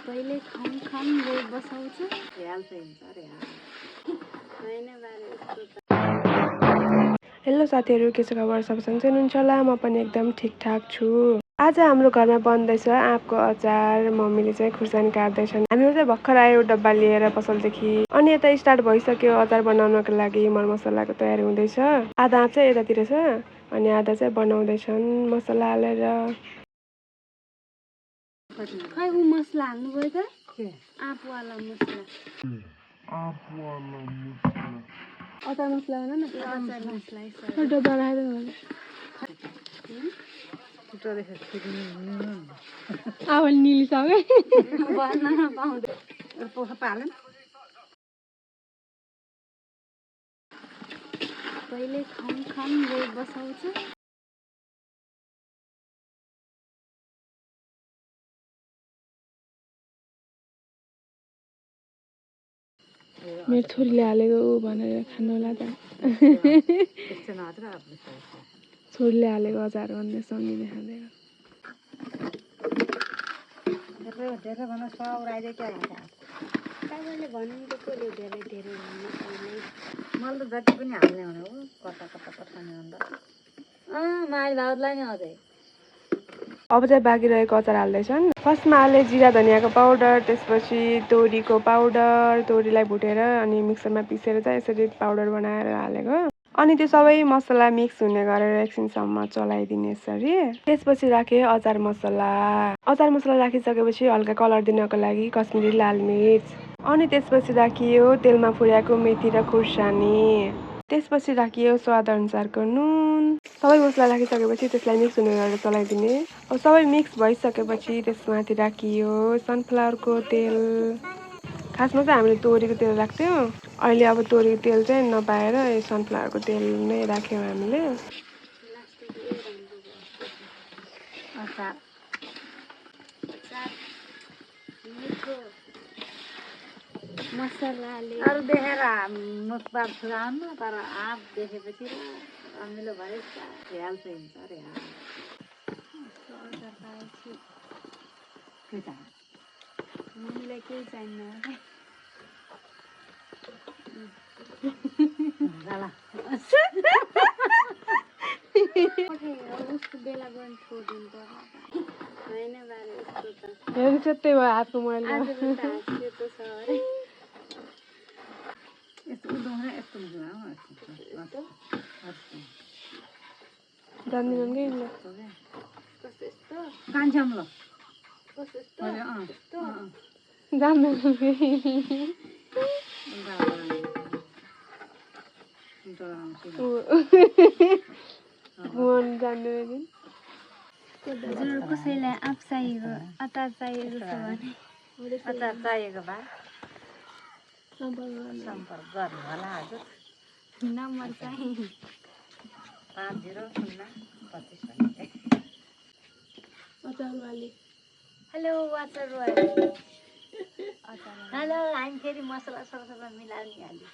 पहिले खाम खाम गई बसाउँछु हाल्छ रे हैन बारे यस्तो त। हेलो साथीहरू, के छ खबर? सब सन्चै हुनुहुन्छ होला? म पनि एकदम ठिकठाक छु। आज हाम्रो घरमा बन्दैछ आँपको अचार। मम्मीले चाहिँ खुर्सानी काट्दैछन्। हामीहरू चाहिँ भर्खर आयो डब्बा लिएर पसलदेखि। अनि यता स्टार्ट भइसक्यो अचार बनाउनको लागि। मरमसलाको तयारी हुँदैछ। आधा आँप चाहिँ यतातिर छ अनि आधा चाहिँ बनाउँदैछन् मसला हालेर। खै उ मसला हाल्नु गयो त के आँपवाला मसला अचार मसला भन न। अचार मसला डब्बा राखेर आवल निलिसके बन्न नपाउँदै पोखा पालन पहिले खाम खाम गई बसाउँछु। मेरो छोरीले हालेको भनेर खानु होला त। छोरीले हालेको अचार भन्ने सम्झिने खाँदैन। तपाईँले भन्नु त कसले धेरै धेरै भन्नु पर्ने मैले त जति पनि हाल्ने भने हो कता कता पठाउने भन्दा माइल भाउलाई नै अझै। अब चाहिँ बाँकी रहेको अचार हाल्दैछन्। फर्स्टमा हाले जिरा धनियाँको पाउडर, त्यसपछि तोरीको पाउडर, तोरीलाई भुटेर अनि मिक्सरमा पिसेर चाहिँ यसरी पाउडर बनाएर हालेको। अनि त्यो सबै मसला मिक्स हुने गरेर एकछिनसम्म चलाइदिने यसरी। त्यसपछि राखेँ अचार मसला। अचार मसला राखिसकेपछि हल्का कलर दिनको लागि कश्मिरी लाल मिर्च। अनि त्यसपछि राखियो तेलमा फुलेको मेथी र खुर्सानी। त्यसपछि राखियो स्वाद अनुसारको नुन। सबै मसला राखिसकेपछि त्यसलाई मिक्स हुने गरेर चलाइदिने। अब सबै मिक्स भइसकेपछि त्यसमाथि राखियो सनफ्लावरको तेल। खासमा चाहिँ हामीले तोरीको तेल राख्थ्यौँ। अहिले अब तोरीको तेल चाहिँ नपाएर सनफ्लावरको तेल नै राख्यौँ हामीले। मसलाले अरू देखेर मुखबार छुराउनु तर आँप देखेपछि र अमिलो भए हाल्छ हिँड्छ अरे मम्मीलाई केही चाहिन्न उसको बेला गयो भने छोडिदिनु पर्छ होइन बारे यस्तो त हेर्नु त्यही भयो हातको मैले आज त छ अरे यस्तो उदाउन यस्तो जान्दिनन् कि यिनले कस्तो यस्तो कान्छम ल कस्तो यस्तो जान्दैनन् कि मन जान्दैन नि। हजुर कसैलाई आँप चाहिएको अचार चाहिएको छ भने अचार चाहिएको भए सम्पर्क गर्नु होला हजुर। नम्बर चाहिँ 50 अचारवाली। हेलो अचारवाली। हेलो हामी फेरि मसला सरसफा मिलाउने हाल्यो